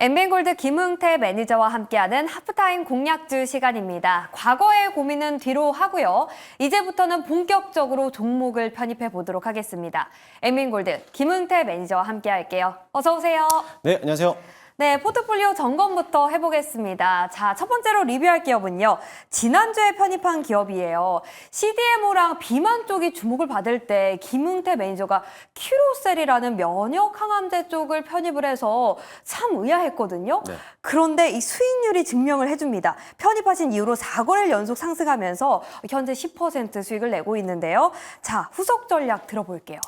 엠빈골드 김흥태 매니저와 함께하는 하프타임 공략주 시간입니다. 과거의 고민은 뒤로 하고요. 이제부터는 본격적으로 종목을 편입해 보도록 하겠습니다. 엠빈골드 김흥태 매니저와 함께할게요. 어서 오세요. 네, 안녕하세요. 네, 포트폴리오 점검부터 해보겠습니다. 자, 첫 번째로 리뷰할 기업은요. 지난주에 편입한 기업이에요. CDMO랑 비만 쪽이 주목을 받을 때 김흥태 매니저가 큐로셀이라는 면역 항암제 쪽을 편입을 해서 참 의아했거든요. 네. 그런데 이 수익률이 증명을 해줍니다. 편입하신 이후로 4거래일 연속 상승하면서 현재 10% 수익을 내고 있는데요. 자, 후속 전략 들어볼게요.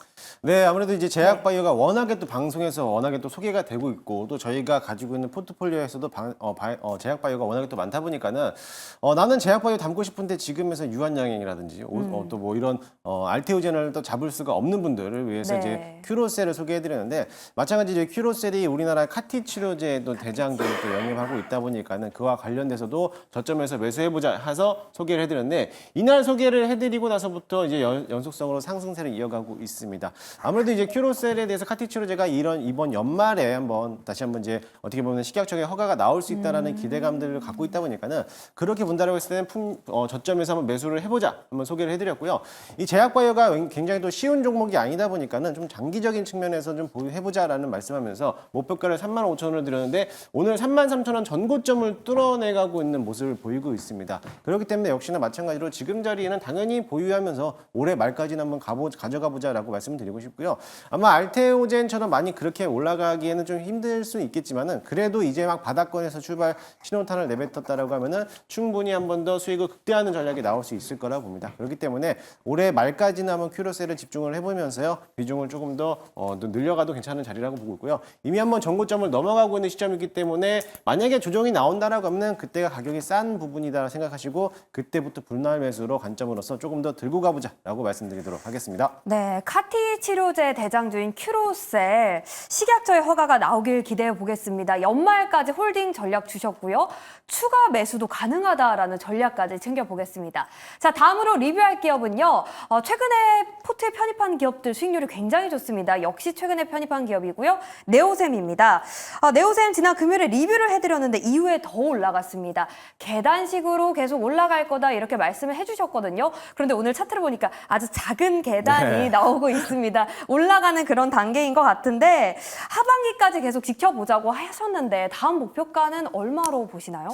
네, 아무래도 이제 제약바이오가 워낙에 또 방송에서 워낙에 또 소개가 되고 있고 또 저희가 가지고 있는 포트폴리오에서도 제약바이오가 워낙에 또 많다 보니까는 나는 제약바이오 담고 싶은데 지금에서 유한양행이라든지 또 뭐 이런 알테오젠을 또 잡을 수가 없는 분들을 위해서 네. 이제 큐로셀을 소개해드렸는데 마찬가지로 큐로셀이 우리나라 카티 치료제의 또 대장들을 또 영입하고 있다 보니까는 그와 관련돼서도 저점에서 매수해보자 해서 소개를 해드렸는데 이날 소개를 해드리고 나서부터 이제 연속성으로 상승세를 이어가고 있습니다. 아무래도 이제 큐로셀에 대해서 카티 치료제가 이번 연말에 다시 한번 이제 어떻게 보면 식약청의 허가가 나올 수 있다라는 기대감들을 갖고 있다 보니까는 그렇게 본다라고 했을 때는 저점에서 한번 매수를 해보자 한번 소개를 해드렸고요. 이 제약바이오가 굉장히 또 쉬운 종목이 아니다 보니까는 좀 장기적인 측면에서 좀 해보자라는 말씀하면서 목표가를 35,000원을 드렸는데 오늘 33,000원 전고점을 뚫어내가고 있는 모습을 보이고 있습니다. 그렇기 때문에 역시나 마찬가지로 지금 자리에는 당연히 보유하면서 올해 말까지는 한번 가져가 보자라고 말씀드리고 싶고요. 아마 알테오젠처럼 많이 그렇게 올라가기에는 좀 힘들 수 있겠지만은 그래도 이제 막 바닥권에서 출발 신호탄을 내뱉었다라고 하면은 충분히 한 번 더 수익을 극대화하는 전략이 나올 수 있을 거라 봅니다. 그렇기 때문에 올해 말까지는 한번 큐로셀을 집중을 해보면서요. 비중을 조금 더 늘려가도 괜찮은 자리라고 보고 있고요. 이미 한번 전고점을 넘어가고 있는 시점이기 때문에 만약에 조정이 나온다라고 하면 그때가 가격이 싼 부분이다 생각하시고 그때부터 분할 매수로 관점으로서 조금 더 들고 가보자라고 말씀드리도록 하겠습니다. 네, 카티 치료제 대장주인 큐로셀 식약처의 허가가 나오길 기대해 보겠습니다. 연말까지 홀딩 전략 주셨고요. 추가 매수도 가능하다라는 전략까지 챙겨보겠습니다. 자, 다음으로 리뷰할 기업은요. 최근에 포트에 편입한 기업들 수익률이 굉장히 좋습니다. 역시 최근에 편입한 기업이고요. 네오셈입니다. 네오셈 지난 금요일에 리뷰를 해드렸는데 이후에 더 올라갔습니다. 계단식으로 계속 올라갈 거다 이렇게 말씀을 해주셨거든요. 그런데 오늘 차트를 보니까 아주 작은 계단이 나오고 있습니다. 올라가는 그런 단계인 것 같은데 하반기까지 계속 지켜보자고 하셨는데 다음 목표가는 얼마로 보시나요?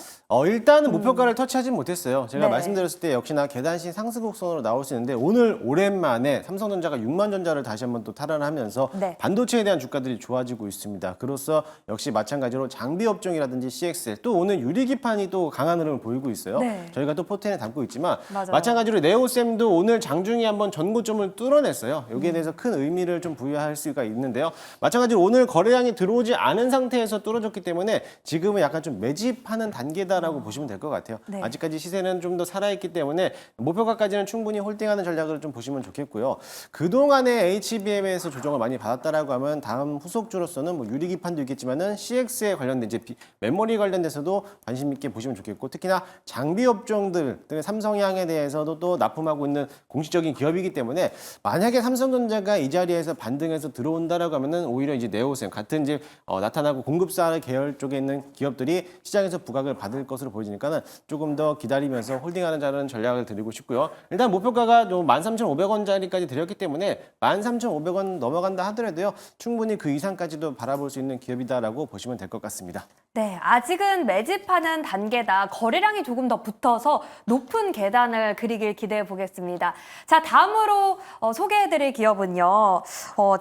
일단은 목표가를 터치하진 못했어요. 제가 네. 말씀드렸을 때 역시나 계단식 상승곡선으로 나올 수 있는데 오늘 오랜만에 삼성전자가 6만전자를 다시 한번 또 탈환하면서 네. 반도체에 대한 주가들이 좋아지고 있습니다. 그로써 역시 마찬가지로 장비 업종이라든지 CXL 또 오늘 유리기판이 또 강한 흐름을 보이고 있어요. 네. 저희가 또 포텐에 담고 있지만 맞아요. 마찬가지로 네오셈도 오늘 장중에 한번 전고점을 뚫어냈어요. 여기에 대해서 큰 의미를 좀 부여할 수가 있는데요. 마찬가지로 오늘 거래량이 들어오지 않은 상태에서 뚫어졌기 때문에 지금은 약간 좀 매집하는 단계다라고 보시면 될 것 같아요. 네. 아직까지 시세는 좀 더 살아있기 때문에 목표가까지는 충분히 홀딩하는 전략을 좀 보시면 좋겠고요. 그동안에 HBM에서 조정을 많이 받았다라고 하면 다음 후속주로서는 뭐 유리기판도 있겠지만은 CX에 관련된 이제 메모리 관련돼서도 관심 있게 보시면 좋겠고 특히나 장비 업종들 등의 삼성향에 대해서도 또 납품하고 있는 공식적인 기업이기 때문에 만약에 삼성전자가 이 자리에서 반등해서 들어온다라고 하면은 오히려 이제 네오셈 같은 이제 나타나고 공급사 계열 쪽에 있는 기업들이 시장에서 부각을 받을 것으로 보이니까는 조금 더 기다리면서 홀딩하는 자는 전략을 드리고 싶고요. 일단 목표가가 13,500원짜리까지 드렸기 때문에 13,500원 넘어간다 하더라도요. 충분히 그 이상까지도 바라볼 수 있는 기업이다라고 보시면 될 것 같습니다. 네, 아직은 매집하는 단계다. 거래량이 조금 더 붙어서 높은 계단을 그리길 기대해 보겠습니다. 자, 다음으로 소개해드릴 기업은요.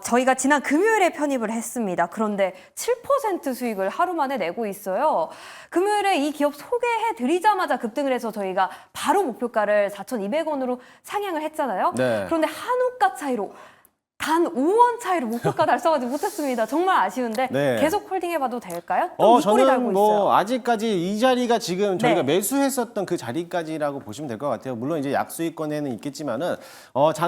저희가 지난 금요일에 편입을 했습니다. 그런데 7% 수익을 하루 만에 내고 있어요. 금요일에 이 기업 소개해드리자마자 급등을 해서 저희가 바로 목표가를 4,200원으로 상향을 했잖아요. 네. 그런데 한우가 차이로 단 5원 차이로 목표가 달성하지 못했습니다. 정말 아쉬운데 네. 계속 홀딩해봐도 될까요? 또 윗골이 달고 저는 있어요. 아직까지 이 자리가 지금 저희가 네. 매수했었던 그 자리까지라고 보시면 될 것 같아요. 물론 이제 약수익권에는 있겠지만은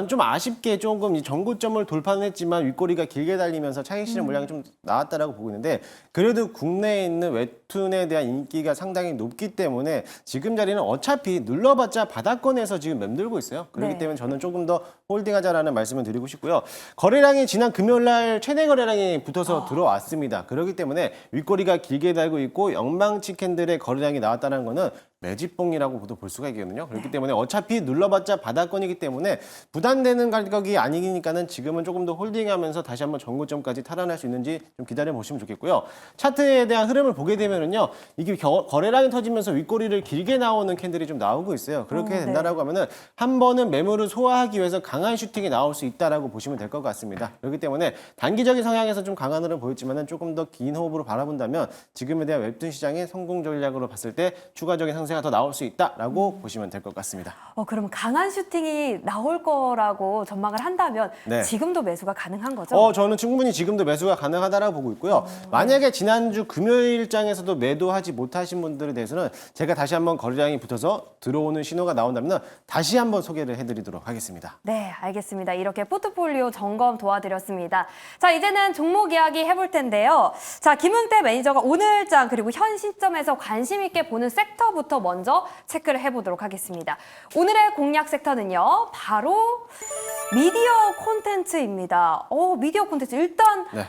좀 아쉽게 조금 이 전고점을 돌파는 했지만 윗꼬리가 길게 달리면서 차익 실현 물량이 좀 나왔다라고 보고 있는데 그래도 국내에 있는 웹툰에 대한 인기가 상당히 높기 때문에 지금 자리는 어차피 눌러봤자 바닥권에서 지금 맴돌고 있어요. 그렇기 네. 때문에 저는 조금 더 홀딩하자라는 말씀을 드리고 싶고요. 거래량이 지난 금요일 날 최대 거래량이 붙어서 들어왔습니다. 그렇기 때문에 윗꼬리가 길게 달고 있고 영망치 캔들의 거래량이 나왔다는 거는 매집봉이라고도 볼 수가 있거든요. 그렇기 때문에 어차피 눌러봤자 바닥권이기 때문에 부담되는 가격이 아니니까는 지금은 조금 더 홀딩하면서 다시 한번 전고점까지 탈환할 수 있는지 좀 기다려 보시면 좋겠고요. 차트에 대한 흐름을 보게 되면은요, 이게 거래량이 터지면서 윗꼬리를 길게 나오는 캔들이 좀 나오고 있어요. 그렇게 된다라고 하면은 한 번은 매물을 소화하기 위해서 강한 슈팅이 나올 수 있다라고 보시면 될 것 같습니다. 그렇기 때문에 단기적인 성향에서 좀 강한 흐름 보였지만은 조금 더 긴 호흡으로 바라본다면 지금에 대한 웹툰 시장의 성공 전략으로 봤을 때 추가적인 상승가 더 나올 수 있다라고 보시면 될 것 같습니다. 그럼 강한 슈팅이 나올 거라고 전망을 한다면 네. 지금도 매수가 가능한 거죠? 저는 충분히 지금도 매수가 가능하다라고 보고 있고요. 만약에 지난주 금요일장에서도 매도하지 못하신 분들에 대해서는 제가 다시 한번 거래량이 붙어서 들어오는 신호가 나온다면 다시 한번 소개를 해드리도록 하겠습니다. 네, 알겠습니다. 이렇게 포트폴리오 점검 도와드렸습니다. 자, 이제는 종목 이야기 해볼 텐데요. 자, 김은태 매니저가 오늘장 그리고 현 시점에서 관심 있게 보는 섹터부터 먼저 체크를 해보도록 하겠습니다. 오늘의 공략 섹터는요, 바로 미디어 콘텐츠입니다. 미디어 콘텐츠 일단 네.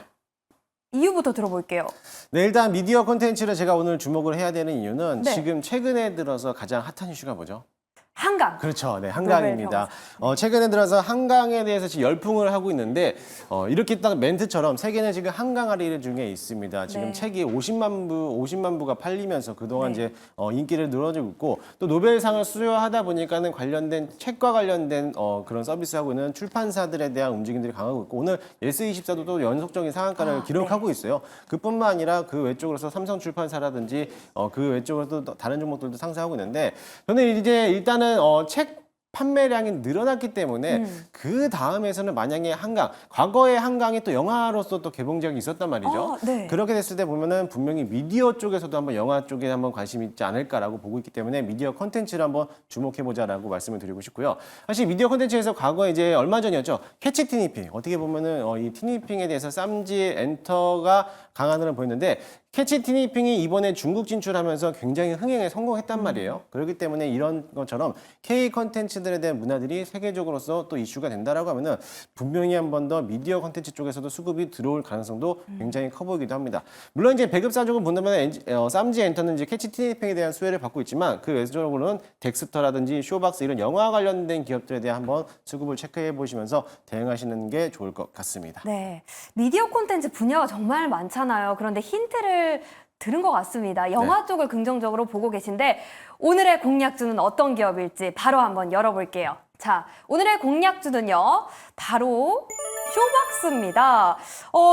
이유부터 들어볼게요. 네, 일단 미디어 콘텐츠를 제가 오늘 주목을 해야 되는 이유는 네. 지금 최근에 들어서 가장 핫한 이슈가 뭐죠? 한강. 그렇죠. 네, 한강입니다. 최근에 들어서 한강에 대해서 지금 열풍을 하고 있는데 이렇게 딱 멘트처럼 세계는 지금 한강 아리를 중에 있습니다. 지금 네. 책이 50만 부가 팔리면서 그동안 네. 이제 인기를 늘어지고 있고 또 노벨상을 수여하다 보니까는 관련된 책과 관련된 그런 서비스하고 있는 출판사들에 대한 움직임들이 강하고 있고 오늘 예스24도 또 연속적인 상한가를 기록하고 있어요. 그뿐만 아니라 그 외쪽으로서 삼성 출판사라든지 그 외쪽으로 또 다른 종목들도 상승하고 있는데 저는 이제 일단은 책 판매량이 늘어났기 때문에 그 다음에서는 만약에 한강, 과거에 한강이 또 영화로서 또 개봉작이 있었단 말이죠. 네. 그렇게 됐을 때 보면은 분명히 미디어 쪽에서도 한번 영화 쪽에 한번 관심이 있지 않을까라고 보고 있기 때문에 미디어 콘텐츠를 한번 주목해보자라고 말씀을 드리고 싶고요. 사실 미디어 콘텐츠에서 과거에 이제 얼마 전이었죠. 캐치 티니핑. 어떻게 보면은 이 티니핑에 대해서 쌈지 엔터가 강한 흐름 보였는데 캐치 티니핑이 이번에 중국 진출하면서 굉장히 흥행에 성공했단 말이에요. 그렇기 때문에 이런 것처럼 K 콘텐츠들에 대한 문화들이 세계적으로서 또 이슈가 된다라고 하면은 분명히 한 번 더 미디어 콘텐츠 쪽에서도 수급이 들어올 가능성도 굉장히 커 보이기도 합니다. 물론 이제 배급사적으로 본다면 쌈지 엔터는 이제 캐치 티니핑에 대한 수혜를 받고 있지만 그 외적으로는 덱스터라든지 쇼박스 이런 영화 관련된 기업들에 대한 한번 수급을 체크해 보시면서 대응하시는 게 좋을 것 같습니다. 네, 미디어 콘텐츠 분야가 정말 많잖아요. 그런데 힌트를 들은 것 같습니다. 영화 쪽을 긍정적으로 보고 계신데 오늘의 공략주는 어떤 기업일지 바로 한번 열어볼게요. 자, 오늘의 공략주는요, 바로 쇼박스입니다.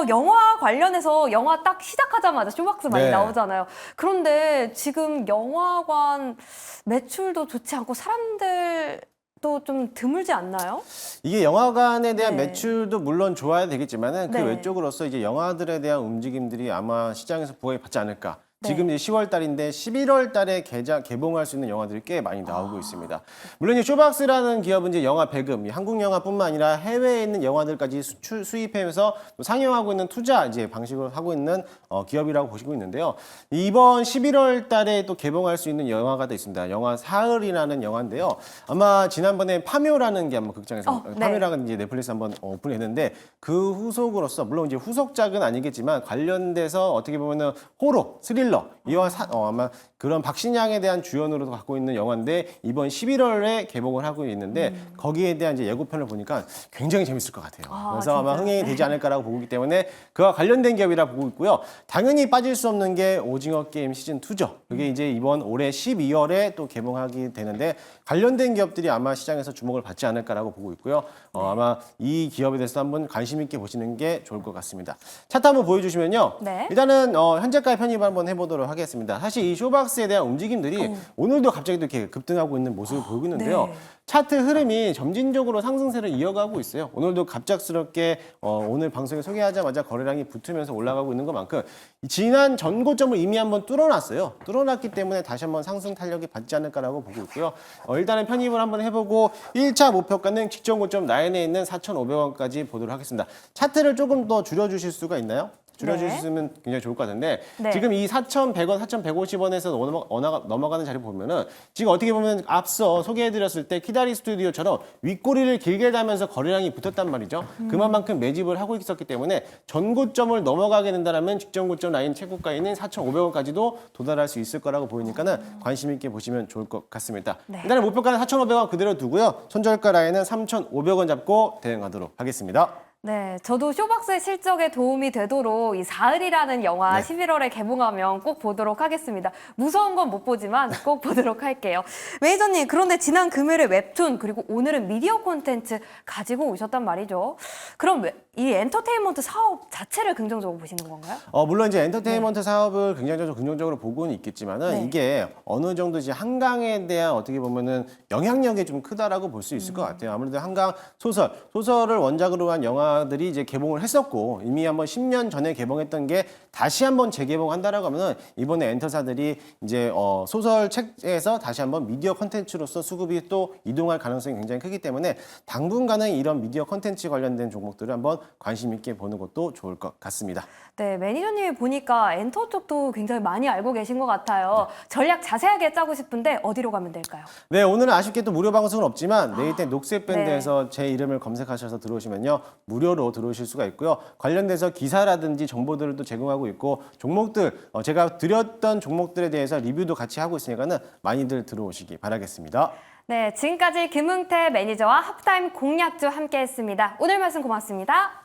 영화 관련해서 영화 딱 시작하자마자 쇼박스 많이 네. 나오잖아요. 그런데 지금 영화관 매출도 좋지 않고 사람들도 좀 드물지 않나요? 이게 영화관에 대한 네. 매출도 물론 좋아야 되겠지만은 그 네. 외적으로서 이제 영화들에 대한 움직임들이 아마 시장에서 부각이 받지 않을까. 네. 지금 이제 10월 달인데 11월 달에 개봉할 수 있는 영화들이 꽤 많이 나오고 있습니다. 물론 이제 쇼박스라는 기업은 이제 영화 배급, 한국 영화뿐만 아니라 해외에 있는 영화들까지 수입해서 상영하고 있는 투자 이제 방식을 하고 있는 기업이라고 보시고 있는데요. 이번 11월 달에 또 개봉할 수 있는 영화가 또 있습니다. 영화 사흘이라는 영화인데요. 아마 지난번에 파묘라는 게 한번 극장에서 네. 파묘라는 이제 넷플릭스 한번 오픈했는데 그 후속으로서 물론 이제 후속작은 아니겠지만 관련돼서 어떻게 보면은 호러, 스릴러 이와 아마 그런 박신양에 대한 주연으로도 갖고 있는 영화인데 이번 11월에 개봉을 하고 있는데 거기에 대한 이제 예고편을 보니까 굉장히 재밌을 것 같아요. 그래서 아마 진짜요? 흥행이 되지 않을까라고 보고 있기 때문에 그와 관련된 기업이라 보고 있고요. 당연히 빠질 수 없는 게 오징어 게임 시즌 2죠. 그게 이제 이번 올해 12월에 또 개봉하게 되는데 관련된 기업들이 아마 시장에서 주목을 받지 않을까라고 보고 있고요. 아마 이 기업에 대해서 한번 관심 있게 보시는 게 좋을 것 같습니다. 차트 한번 보여주시면요. 네. 일단은 현재가의 편입을 한번 해보도록 하겠습니다. 사실 이 쇼박스에 대한 움직임들이 오늘도 갑자기 또 이렇게 급등하고 있는 모습을 보이고 있는데요. 네. 차트 흐름이 점진적으로 상승세를 이어가고 있어요. 오늘도 갑작스럽게 오늘 방송에 소개하자마자 거래량이 붙으면서 올라가고 있는 것만큼 지난 전고점을 이미 한번 뚫어놨어요. 뚫어놨기 때문에 다시 한번 상승 탄력이 받지 않을까라고 보고 있고요. 일단은 편입을 한번 해보고 1차 목표가는 직전 고점 라인에 있는 4,500원까지 보도록 하겠습니다. 차트를 조금 더 줄여주실 수가 있나요? 줄여주시면 굉장히 좋을 것 같은데 네. 지금 이 4,100원, 4,150원에서 넘어가는 자리 보면은 지금 어떻게 보면 앞서 소개해드렸을 때 키다리 스튜디오처럼 윗꼬리를 길게 달면서 거래량이 붙었단 말이죠. 그만큼 매집을 하고 있었기 때문에 전고점을 넘어가게 된다면 직전 고점 라인 최고가인 4,500원까지도 도달할 수 있을 거라고 보이니까는 관심 있게 보시면 좋을 것 같습니다. 네. 일단은 목표가는 4,500원 그대로 두고요. 손절가 라인은 3,500원 잡고 대응하도록 하겠습니다. 네, 저도 쇼박스의 실적에 도움이 되도록 이 사흘이라는 영화 네. 11월에 개봉하면 꼭 보도록 하겠습니다. 무서운 건 못 보지만 꼭 보도록 할게요. 매니저님, 그런데 지난 금요일에 웹툰 그리고 오늘은 미디어 콘텐츠 가지고 오셨단 말이죠. 그럼 이 엔터테인먼트 사업 자체를 긍정적으로 보시는 건가요? 물론 이제 엔터테인먼트 사업을 긍정적으로 보고는 있겠지만은 네. 이게 어느 정도 이제 한강에 대한 어떻게 보면은 영향력이 좀 크다라고 볼 수 있을 것 같아요. 아무래도 한강 소설을 원작으로 한 영화들이 이제 개봉을 했었고 이미 한번 10년 전에 개봉했던 게 다시 한번 재개봉한다라고 하면은 이번에 엔터사들이 이제 소설책에서 다시 한번 미디어 콘텐츠로서 수급이 또 이동할 가능성이 굉장히 크기 때문에 당분간은 이런 미디어 콘텐츠 관련된 종목들을 한번 관심 있게 보는 것도 좋을 것 같습니다. 네, 매니저님이 보니까 엔터 쪽도 굉장히 많이 알고 계신 것 같아요. 전략 자세하게 짜고 싶은데 어디로 가면 될까요? 네, 오늘은 아쉽게 또 무료 방송은 없지만 내일 때 녹색밴드에서 제 이름을 검색하셔서 들어오시면요. 무료로 들어오실 수가 있고요. 관련돼서 기사라든지 정보들을 또 제공하고 있고 종목들, 제가 드렸던 종목들에 대해서 리뷰도 같이 하고 있으니까는 많이들 들어오시기 바라겠습니다. 네, 지금까지 김흥태 매니저와 하프타임 공략주 함께했습니다. 오늘 말씀 고맙습니다.